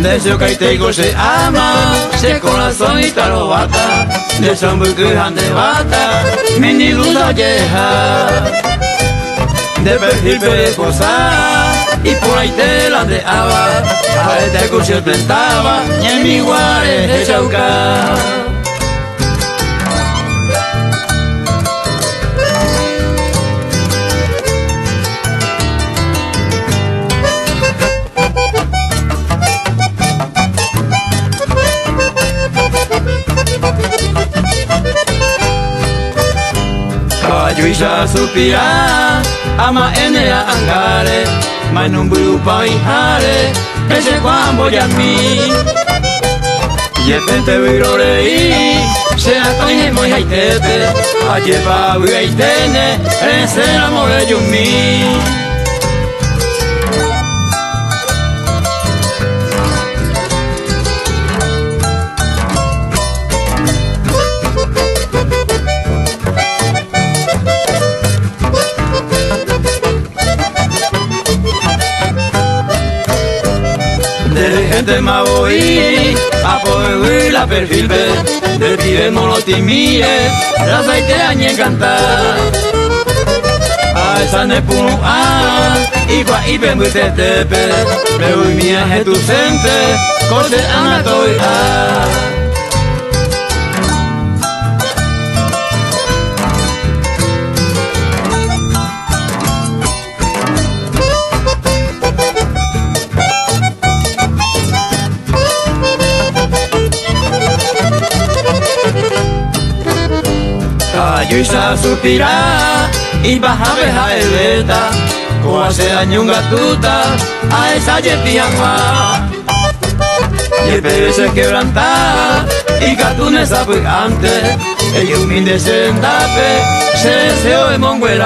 Deseo que te digo se ama, se corazón y lo bata, de sambucujan de bata, mini duda vieja, de perfil de posar, y por ahí te la deaba, a este curso tentaba, y en mi guare de chauca. Yuisha supira, ama enea angare, manumbu paihare, ese cuambo yami. Yepente virorei, se atoine moi haitepe, ajepa ugaitene, ese amore yumi. De gente me voy a poder la perfil de pibe monotimie, la aceite añe cantar. A esa nepunu y pa ibe muy tetepe, me voy mi aje tu sente, cose anatoi Yuisha supira y baja beja eleta, como hace año un gatuta, a esa yepiama. Y el pebe se quebranta, y gatunes apegante, el humilde se endape, se deseo de monguera.